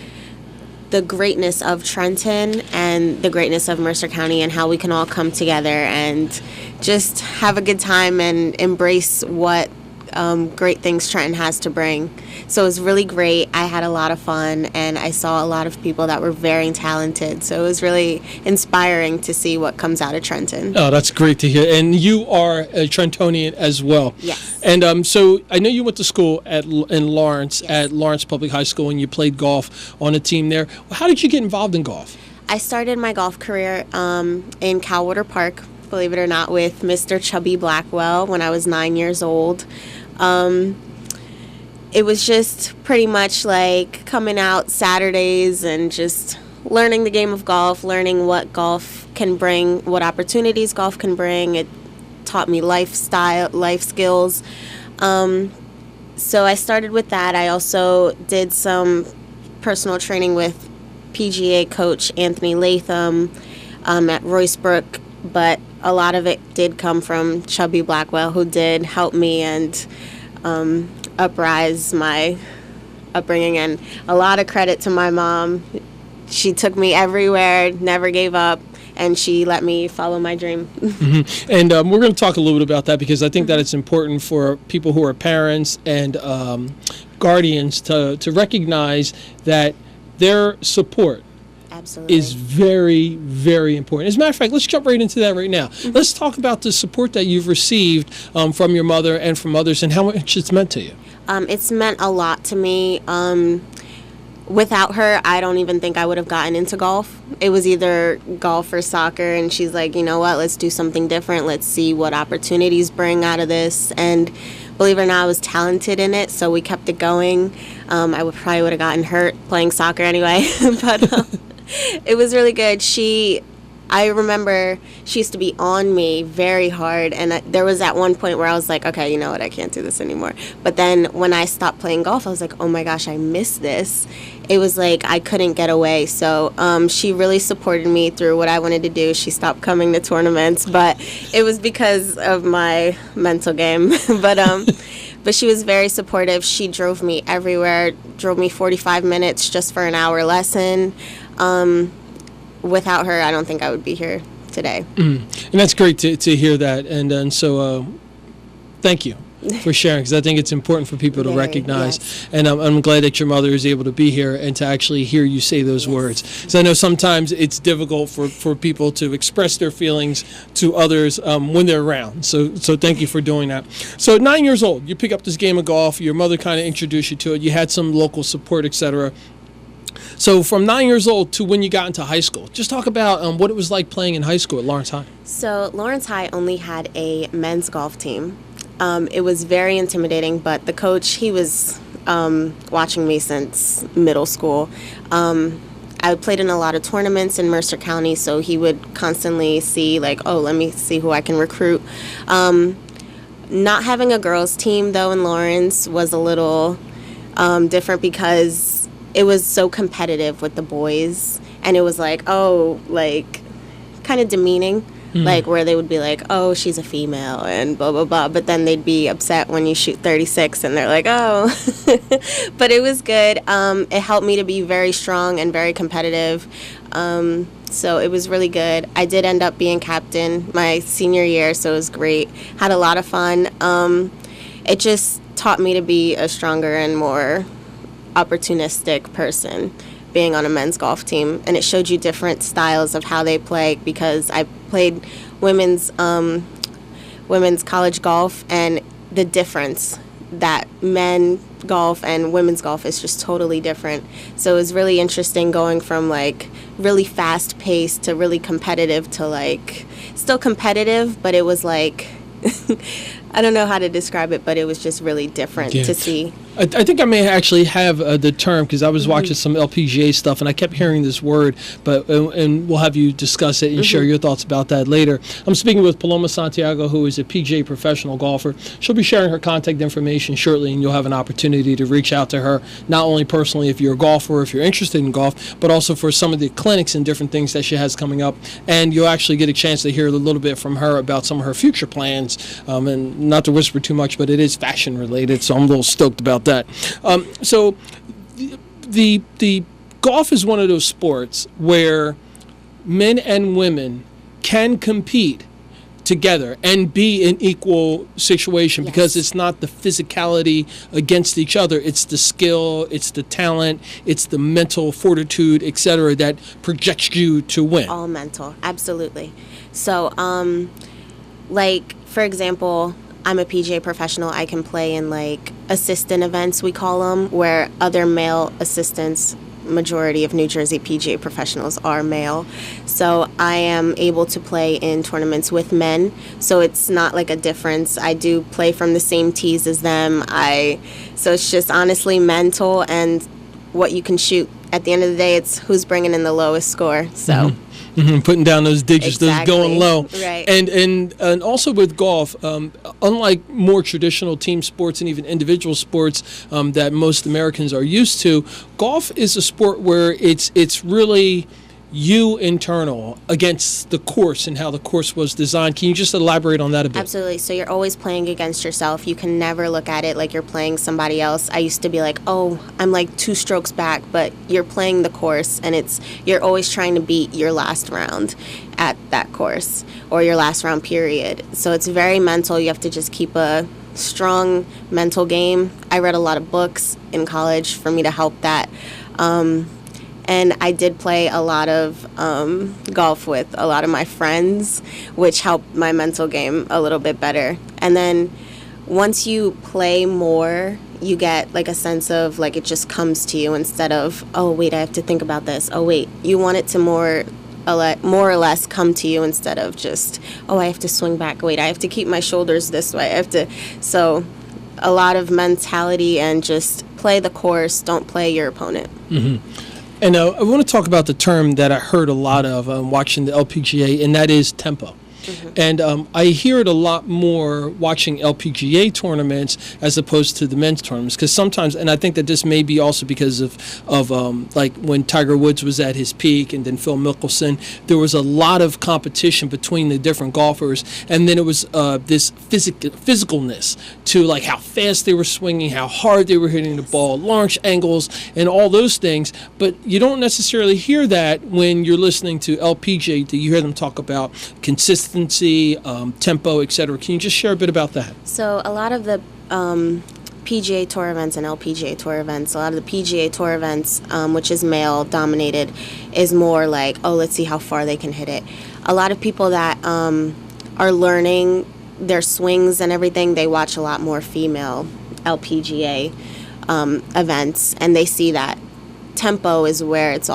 greatness of Trenton and the greatness of Mercer County, and how we can all come together and just have a good time and embrace what great things Trenton has to bring. So it was really great. I had a lot of fun, and I saw a lot of people that were very talented. So it was really inspiring to see what comes out of Trenton. Oh, that's great to hear. And you are a Trentonian as well. Yes. And so I know you went to school in Lawrence, at Lawrence Public High School, and you played golf on a team there. How did you get involved in golf? I started my golf career in Calwater Park, believe it or not, with Mr. Chubby Blackwell when I was 9 years old. It was just pretty much like coming out Saturdays and just learning the game of golf, learning what golf can bring, what opportunities golf can bring. It taught me life skills. So I started with that. I also did some personal training with PGA coach Anthony Latham at Roycebrook, but a lot of it did come from Chubby Blackwell, who did help me and uprise my upbringing, and a lot of credit to my mom. She took me everywhere, never gave up, and she let me follow my dream. Mm-hmm. And we're going to talk a little bit about that, because I think that it's important for people who are parents and guardians to recognize that their support is very, very important. As a matter of fact, let's jump right into that right now. Mm-hmm. Let's talk about the support that you've received from your mother and from others, and how much it's meant to you. It's meant a lot to me. Without her, I don't even think I would have gotten into golf. It was either golf or soccer, and she's like, you know what, let's do something different. Let's see what opportunities bring out of this. And believe it or not, I was talented in it, so we kept it going. I probably would have gotten hurt playing soccer anyway, but it was really good. I remember she used to be on me very hard, and there was at one point where I was like, okay, you know what, I can't do this anymore. But then when I stopped playing golf, I was like, oh my gosh, I miss this. It was like I couldn't get away. So she really supported me through what I wanted to do. She stopped coming to tournaments, but it was because of my mental game. But But she was very supportive. She drove me everywhere, drove me 45 minutes just for an hour lesson. Without her, I don't think I would be here today. And that's great to hear that. And so thank you for sharing, because I think it's important for people to recognize. Yes. And I'm glad that your mother is able to be here and to actually hear you say those words. So I know sometimes it's difficult for people to express their feelings to others when they're around. So thank you for doing that. So at 9 years old, you pick up this game of golf. Your mother kind of introduced you to it. You had some local support, etc. So from 9 years old to when you got into high school, just talk about what it was like playing in high school at Lawrence High. So Lawrence High only had a men's golf team. It was very intimidating, but the coach, he was watching me since middle school. I played in a lot of tournaments in Mercer County, so he would constantly see, like, oh, let me see who I can recruit. Not having a girls' team, though, in Lawrence was a little different because it was so competitive with the boys, and it was like, oh, like, kind of demeaning. Like, where they would be like, oh, she's a female and blah, blah, blah. But then they'd be upset when you shoot 36 and they're like, oh. But it was good. It helped me to be very strong and very competitive. So it was really good. I did end up being captain my senior year, so it was great. Had a lot of fun. It just taught me to be a stronger and more opportunistic person, being on a men's golf team, and it showed you different styles of how they play, because I played women's college golf, and the difference that men golf and women's golf is just totally different. So it was really interesting going from like really fast paced to really competitive to like still competitive, but it was like I don't know how to describe it, but it was just really different to see. I think I may actually have the term, because I was watching some LPGA stuff and I kept hearing this word, but and we'll have you discuss it and share your thoughts about that later. I'm speaking with Paloma Santiago, who is a PGA professional golfer. She'll be sharing her contact information shortly, and you'll have an opportunity to reach out to her, not only personally if you're a golfer, if you're interested in golf, but also for some of the clinics and different things that she has coming up. And you'll actually get a chance to hear a little bit from her about some of her future plans, and not to whisper too much, but it is fashion related, so I'm a little stoked about that. So the golf is one of those sports where men and women can compete together and be in equal situation, because it's not the physicality against each other, it's the skill, it's the talent, it's the mental fortitude, etc., that projects you to win. All mental, absolutely. So like for example, I'm a PGA professional. I can play in like assistant events, we call them, where other male assistants, majority of New Jersey PGA professionals are male. So I am able to play in tournaments with men. So it's not like a difference. I do play from the same tees as them. So it's just honestly mental and what you can shoot. At the end of the day, it's who's bringing in the lowest score. So. Putting down those digits, those going low. Right. And also with golf, unlike more traditional team sports and even individual sports that most Americans are used to, golf is a sport where it's really you internal against the course and how the course was designed. Can you just elaborate on that a bit? Absolutely. So you're always playing against yourself. You can never look at it like you're playing somebody else. I used to be like, oh, I'm like 2 strokes back, but you're playing the course, and you're always trying to beat your last round at that course, or your last round period. So it's very mental. You have to just keep a strong mental game. I read a lot of books in college for me to help that. And I did play a lot of golf with a lot of my friends, which helped my mental game a little bit better. And then once you play more, you get like a sense of like it just comes to you instead of, oh, wait, I have to think about this. Oh, wait, you want it to more or less come to you instead of just, oh, I have to swing back. Wait, I have to keep my shoulders this way. So a lot of mentality and just play the course, don't play your opponent. And I want to talk about the term that I heard a lot of watching the LPGA, and that is tempo. And I hear it a lot more watching LPGA tournaments as opposed to the men's tournaments, because sometimes, and I think that this may be also because of like when Tiger Woods was at his peak and then Phil Mickelson, there was a lot of competition between the different golfers, and then it was this physicalness to like how fast they were swinging, how hard they were hitting the ball, launch angles, and all those things. But you don't necessarily hear that when you're listening to LPGA. Do you hear them talk about consistency, tempo, etc.? Can you just share a bit about that? So a lot of the PGA Tour events and LPGA Tour events, a lot of the PGA Tour events, which is male dominated, is more like, oh, let's see how far they can hit it. A lot of people that are learning their swings and everything, they watch a lot more female LPGA events, and they see that tempo is where it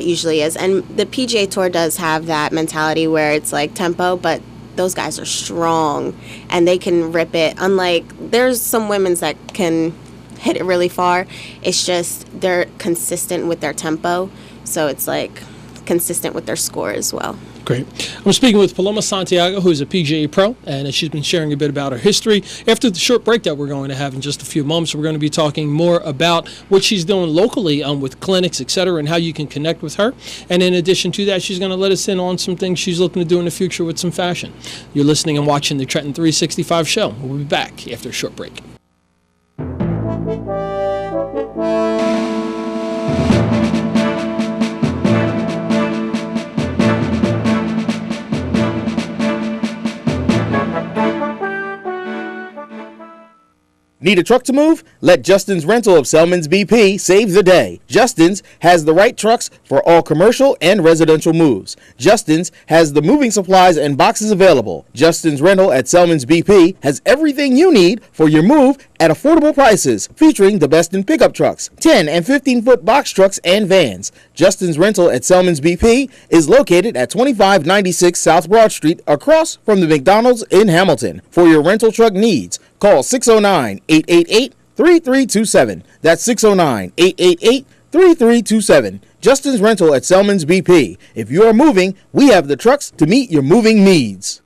usually is. And the PGA Tour does have that mentality where it's like tempo, but those guys are strong and they can rip it. Unlike, there's some women's that can hit it really far. It's just they're consistent with their tempo, so it's like consistent with their score as well. Great. I'm speaking with Paloma Santiago, who is a PGA pro, and she's been sharing a bit about her history. After the short break that we're going to have in just a few moments, we're going to be talking more about what she's doing locally with clinics, etc., and how you can connect with her. And in addition to that, she's going to let us in on some things she's looking to do in the future with some fashion. You're listening and watching the Trenton 365 show. We'll be back after a short break. Need a truck to move? Let Justin's Rental of Selman's BP save the day. Justin's has the right trucks for all commercial and residential moves. Justin's has the moving supplies and boxes available. Justin's Rental at Selman's BP has everything you need for your move at affordable prices, featuring the best in pickup trucks, 10 and 15-foot box trucks, and vans. Justin's Rental at Selman's BP is located at 2596 South Broad Street, across from the McDonald's in Hamilton. For your rental truck needs, call 609-888-3327. That's 609-888-3327. Justin's Rental at Selman's BP. If you are moving, we have the trucks to meet your moving needs.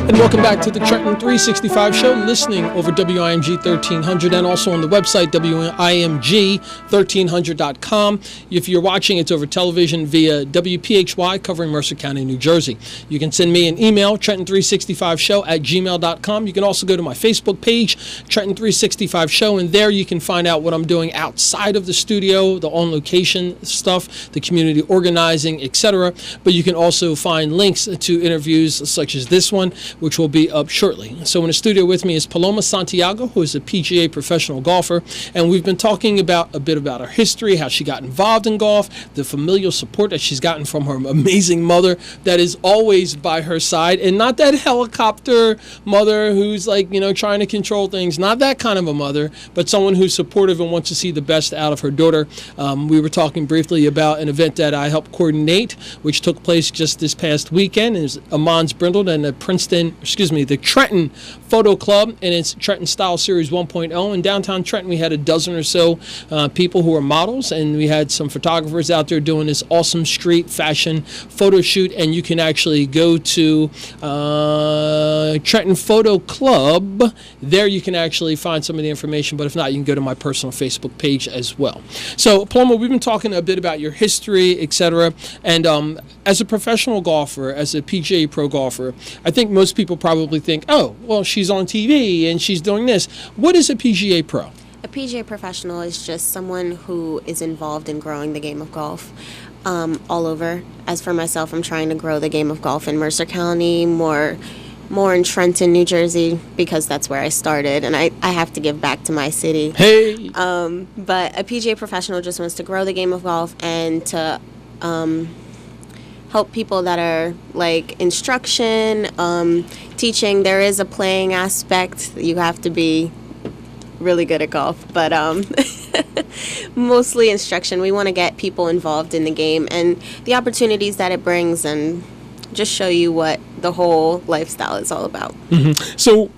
And welcome back to the Trenton 365 show, listening over WIMG 1300 and also on the website WIMG1300.com. If you're watching, it's over television via WPHY covering Mercer County, New Jersey. You can send me an email, Trenton365show@gmail.com. You can also go to my Facebook page, Trenton 365 Show, and there you can find out what I'm doing outside of the studio, the on-location stuff, the community organizing, etc. But you can also find links to interviews such as this one, which will be up shortly. So in the studio with me is Paloma Santiago, who is a PGA professional golfer, and we've been talking about a bit about her history, how she got involved in golf, the familial support that she's gotten from her amazing mother that is always by her side, and not that helicopter mother who's like, trying to control things, not that kind of a mother, but someone who's supportive and wants to see the best out of her daughter. We were talking briefly about an event that I helped coordinate, which took place just this past weekend. It was Amons Brindled and the Trenton Photo Club, and it's Trenton Style Series 1.0. In downtown Trenton, we had a dozen or so people who were models, and we had some photographers out there doing this awesome street fashion photo shoot, and you can actually go to Trenton Photo Club. There you can actually find some of the information, but if not, you can go to my personal Facebook page as well. So, Paloma, we've been talking a bit about your history, etc., and as a professional golfer, as a PGA Pro golfer, I think most people probably think, oh, well, she's on TV and she's doing this. What is a PGA Pro? A PGA professional is just someone who is involved in growing the game of golf all over. As for myself, I'm trying to grow the game of golf in Mercer County, more in Trenton, New Jersey, because that's where I started, and I have to give back to my city. Hey! But a PGA professional just wants to grow the game of golf and to help people that are like instruction, teaching. There is a playing aspect. You have to be really good at golf, but mostly instruction. We want to get people involved in the game and the opportunities that it brings, and just show you what the whole lifestyle is all about. Mm-hmm. So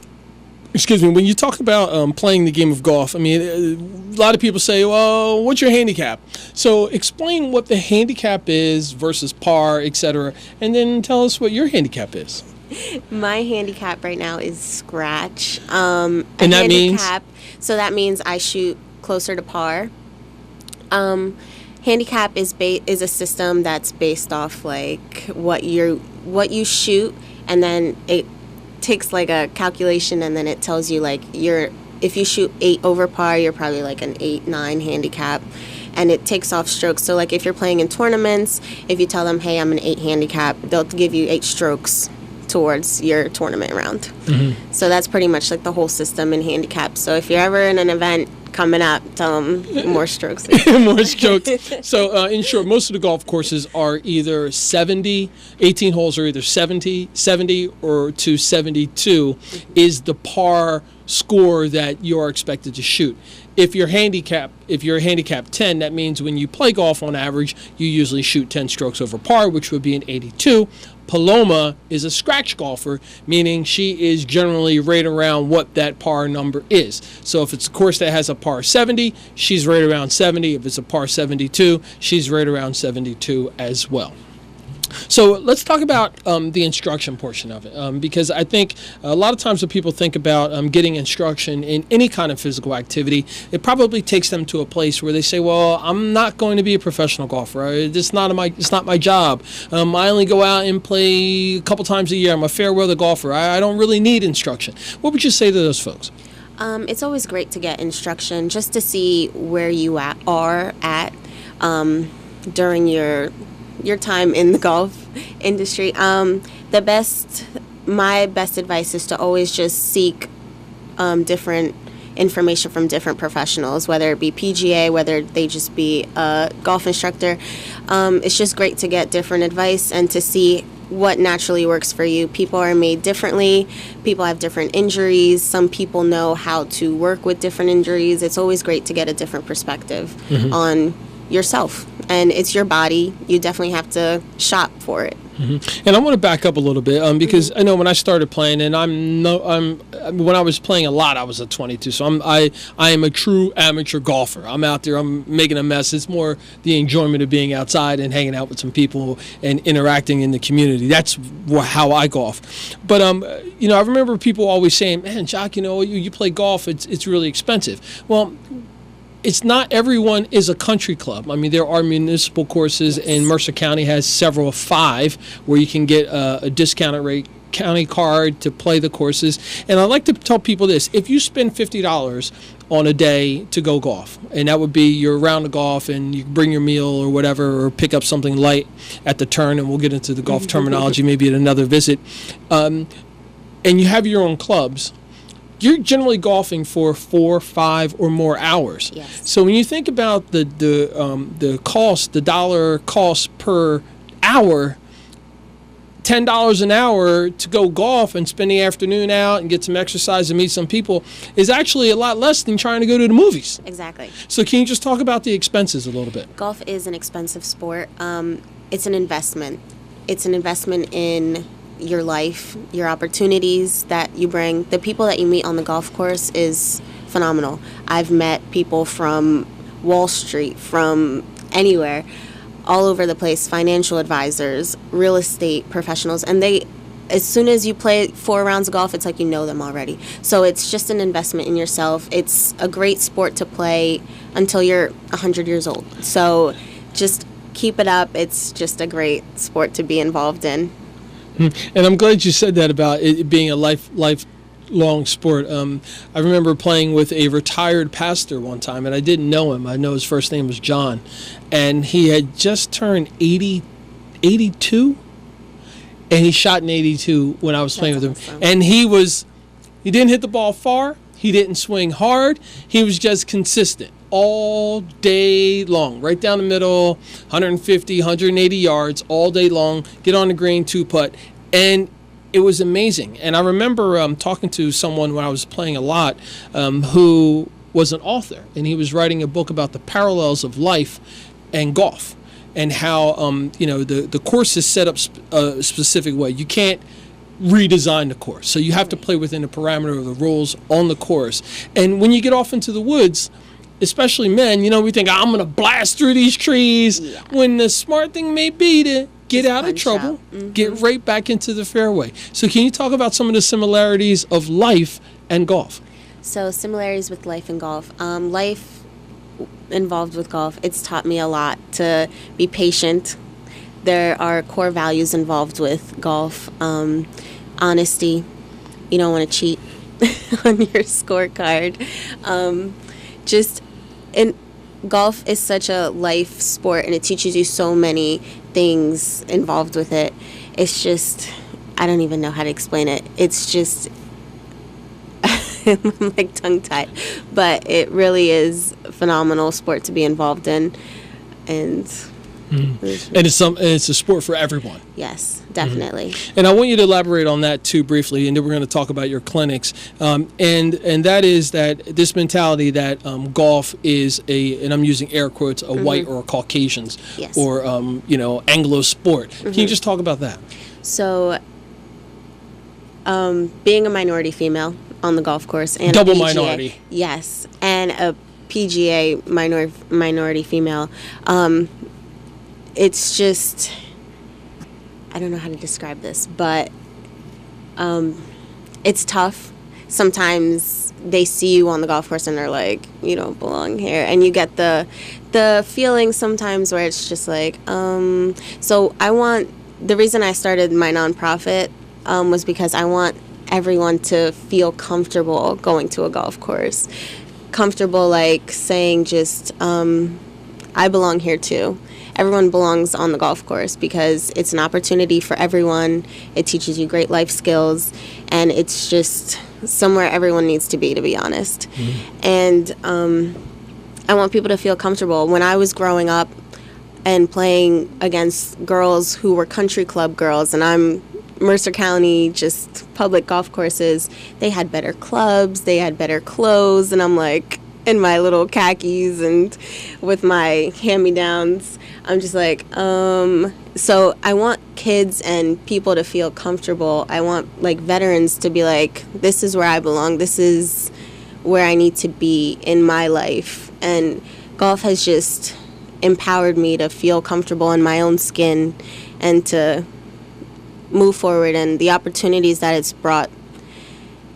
Excuse me, when you talk about playing the game of golf, I mean, a lot of people say, well, what's your handicap? So explain what the handicap is versus par, etc., and then tell us what your handicap is. My handicap right now is scratch. And that means? So that means I shoot closer to par. Handicap is a system that's based off like what you shoot, and then it takes like a calculation, and then it tells you like if you shoot 8 over par, you're probably like an 8-9 handicap, and it takes off strokes. So like if you're playing in tournaments, if you tell them, hey, I'm an 8 handicap, they'll give you 8 strokes towards your tournament round. Mm-hmm. So that's pretty much like the whole system in handicap. So if you're ever in an event coming up, tell them more strokes. More strokes. So in short, most of the golf courses are either 18 holes are either 70 or to 72 is the par score that you are expected to shoot. If you're handicap 10, that means when you play golf on average, you usually shoot 10 strokes over par, which would be an 82. Paloma is a scratch golfer, meaning she is generally right around what that par number is. So if it's a course that has a par 70, she's right around 70. If it's a par 72, she's right around 72 as well. So let's talk about the instruction portion of it, because I think a lot of times when people think about getting instruction in any kind of physical activity, it probably takes them to a place where they say, well, I'm not going to be a professional golfer. It's not my job. I only go out and play a couple times a year. I'm a fair weather golfer. I don't really need instruction. What would you say to those folks? It's always great to get instruction just to see where you are at during your time in the golf industry. My best advice is to always just seek different information from different professionals, whether it be PGA, whether they just be a golf instructor. It's just great to get different advice and to see what naturally works for you. People are made differently. People have different injuries. Some people know how to work with different injuries. It's always great to get a different perspective on yourself, and it's your body. You definitely have to shop for it. Mm-hmm. And I want to back up a little bit because I know when I started playing, and when I was playing a lot, I was a 22. So I am a true amateur golfer. I'm out there, I'm making a mess. It's more the enjoyment of being outside and hanging out with some people and interacting in the community. That's how I golf. But I remember people always saying, "Man, Jacque, you play golf. It's really expensive." Well, it's not everyone is a country club. I mean, there are municipal courses, and Mercer County has several of 5 where you can get a discounted rate county card to play the courses. And I like to tell people this: if you spend $50 on a day to go golf, and that would be your round of golf, and you bring your meal or whatever, or pick up something light at the turn, and we'll get into the golf terminology maybe at another visit, and you have your own clubs, you're generally golfing for 4, 5, or more hours. Yes. So when you think about the cost, the dollar cost per hour, $10 an hour to go golf and spend the afternoon out and get some exercise and meet some people is actually a lot less than trying to go to the movies. Exactly. So can you just talk about the expenses a little bit? Golf is an expensive sport. It's an investment. It's an investment in your life, your opportunities that you bring. The people that you meet on the golf course is phenomenal. I've met people from Wall Street, from anywhere, all over the place, financial advisors, real estate professionals, and as soon as you play 4 rounds of golf, it's like you know them already. So it's just an investment in yourself. It's a great sport to play until you're 100 years old. So just keep it up. It's just a great sport to be involved in. And I'm glad you said that about it being a lifelong sport. I remember playing with a retired pastor one time, and I didn't know him. I know his first name was John, and he had just turned 82, and he shot an 82 when I was playing with him. Awesome. And he didn't hit the ball far. He didn't swing hard. He was just consistent all day long, right down the middle, 150, 180 yards all day long, get on the green, 2-putt. And it was amazing. And I remember talking to someone when I was playing a lot who was an author, and he was writing a book about the parallels of life and golf, and how the course is set up a specific way. You can't redesign the course. So you have to play within the parameter of the rules on the course. And when you get off into the woods, especially men, we think, I'm going to blast through these trees, when the smart thing may be to get out of trouble, get right back into the fairway. So can you talk about some of the similarities of life and golf? So similarities with life and golf. Life involved with golf, it's taught me a lot to be patient. There are core values involved with golf. Honesty. You don't want to cheat on your scorecard. And golf is such a life sport, and it teaches you so many things involved with it. It's just, I don't even know how to explain it. It's just, I'm like tongue-tied. But it really is a phenomenal sport to be involved in. And it's a sport for everyone. Yes, definitely. And I want you to elaborate on that too briefly, and then we're going to talk about your clinics. And that is that this mentality that golf is and I'm using air quotes, a white or a Caucasians or Anglo sport. Can you just talk about that? So, being a minority female on the golf course and double a PGA, minority, yes, and a PGA minority female. It's just, I don't know how to describe this, but it's tough. Sometimes they see you on the golf course and they're like, you don't belong here. And you get the feeling sometimes where it's just like, so the reason I started my nonprofit was because I want everyone to feel comfortable going to a golf course. Comfortable, like saying just, I belong here too. Everyone belongs on the golf course because it's an opportunity for everyone. It teaches you great life skills, and it's just somewhere everyone needs to be honest. And I want people to feel comfortable. When I was growing up and playing against girls who were country club girls, and I'm Mercer County, just public golf courses, they had better clubs, they had better clothes, and I'm like in my little khakis and with my hand-me-downs. I'm just like, so I want kids and people to feel comfortable. I want like veterans to be like, this is where I belong. This is where I need to be in my life. And golf has just empowered me to feel comfortable in my own skin and to move forward. And the opportunities that it's brought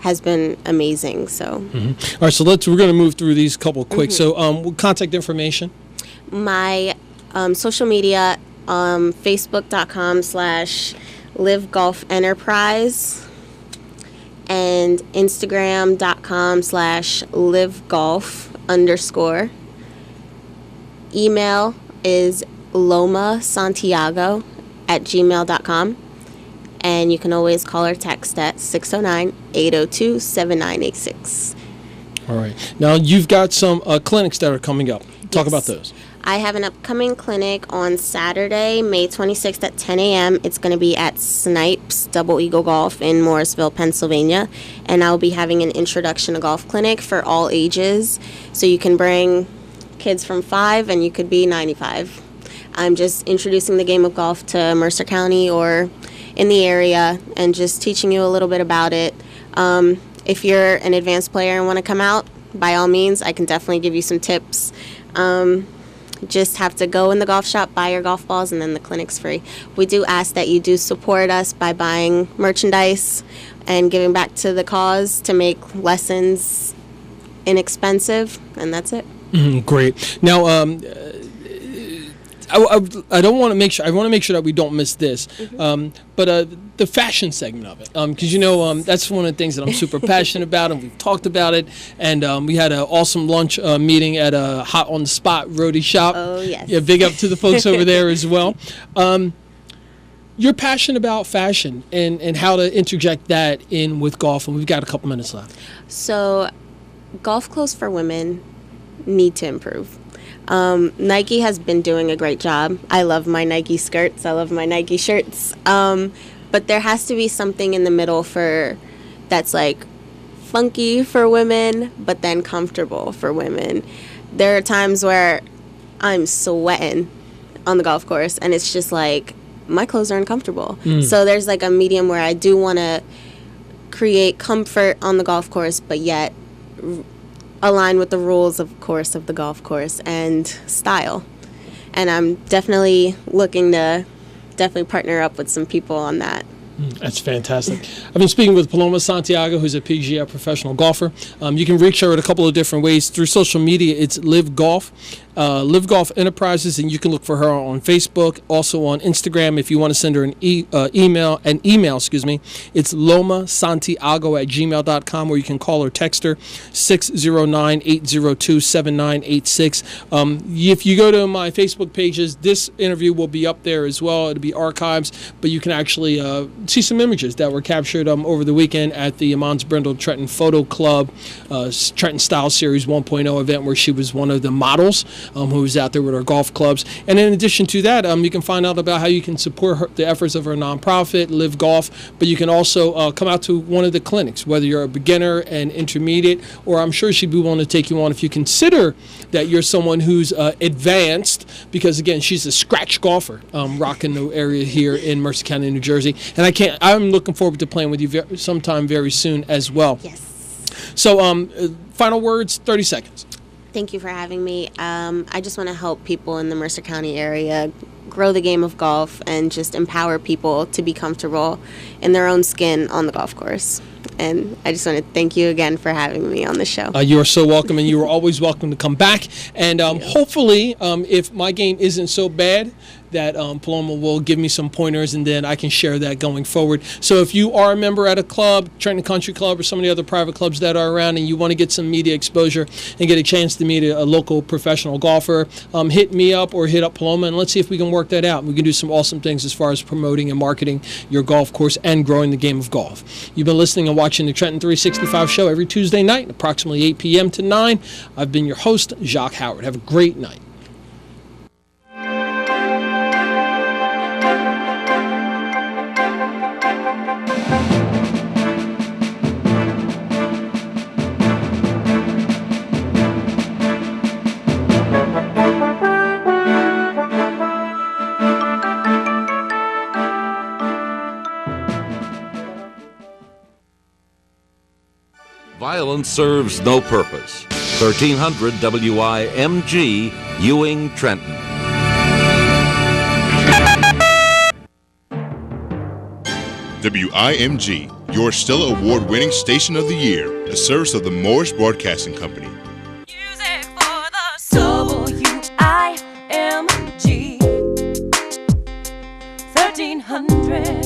has been amazing. So, All right, so we're going to move through these couple quick. So, contact information. My social media, facebook.com/livegolfenterprise and instagram.com/livegolf_. Email is lomasantiago@gmail.com. And you can always call or text at 609-802-7986. All right. Now, you've got some clinics that are coming up. Talk about those. I have an upcoming clinic on Saturday, May 26th at 10 a.m. It's going to be at Snipes Double Eagle Golf in Morrisville, Pennsylvania. And I'll be having an introduction to golf clinic for all ages. So you can bring kids from 5 and you could be 95. I'm just introducing the game of golf to Mercer County or in the area and just teaching you a little bit about it. If you're an advanced player and want to come out, by all means, I can definitely give you some tips. Just have to go in the golf shop, buy your golf balls, and then the clinic's free. We do ask that you do support us by buying merchandise and giving back to the cause to make lessons inexpensive, and that's it. Great. Now, I don't want to make sure. I want to make sure that we don't miss this. But the fashion segment of it, because that's one of the things that I'm super passionate about, and we've talked about it. And we had an awesome lunch meeting at a Hot on the Spot Roadie Shop. Oh yes. Yeah, big up to the folks over there as well. You're passionate about fashion and how to interject that in with golf, and we've got a couple minutes left. So, golf clothes for women need to improve. Nike has been doing a great job. I love my Nike skirts. I love my Nike shirts. But there has to be something in the middle that's like funky for women, but then comfortable for women. There are times where I'm sweating on the golf course, and it's just like my clothes are uncomfortable. So there's like a medium where I do want to create comfort on the golf course, but yet align with the rules, of course, of the golf course and style. And I'm definitely looking to partner up with some people on that. That's fantastic. I've been speaking with Paloma Santiago, who's a PGA professional golfer. You can reach her in a couple of different ways. Through social media, it's Live Golf. Live Golf Enterprises, and you can look for her on Facebook, also on Instagram. If you want to send her an email, it's lomasantiago@gmail.com, or you can call or text her 609-802-7986. If you go to my Facebook pages, this interview will be up there as well. It'll be archives, but you can actually see some images that were captured over the weekend at the Mons Brindle Trenton Photo Club Trenton Style Series 1.0 event, where she was one of the models who was out there with her golf clubs. And in addition to that, you can find out about how you can support the efforts of her nonprofit, Live Golf, but you can also come out to one of the clinics, whether you're a beginner and intermediate, or I'm sure she'd be willing to take you on if you consider that you're someone who's advanced, because again, she's a scratch golfer rocking the area here in Mercer County, New Jersey. And I'm looking forward to playing with you sometime very soon as well. Yes. So final words, 30 seconds. Thank you for having me. I just want to help people in the Mercer County area grow the game of golf and just empower people to be comfortable in their own skin on the golf course. And I just want to thank you again for having me on the show. You are so welcome, and you are always welcome to come back. And hopefully, if my game isn't so bad, that Paloma will give me some pointers, and then I can share that going forward. So if you are a member at a club, Trenton Country Club, or some of the other private clubs that are around, and you want to get some media exposure and get a chance to meet a local professional golfer, hit me up or hit up Paloma, and let's see if we can work that out. We can do some awesome things as far as promoting and marketing your golf course and growing the game of golf. You've been listening and watching the Trenton 365 show every Tuesday night, approximately 8 p.m. to 9. I've been your host, Jacque Howard. Have a great night. Violence serves no purpose. 1300 WIMG, Ewing, Trenton. WIMG, your Stella Award-winning station of the year, a service of the Morris Broadcasting Company. Music for the soul. WIMG 1300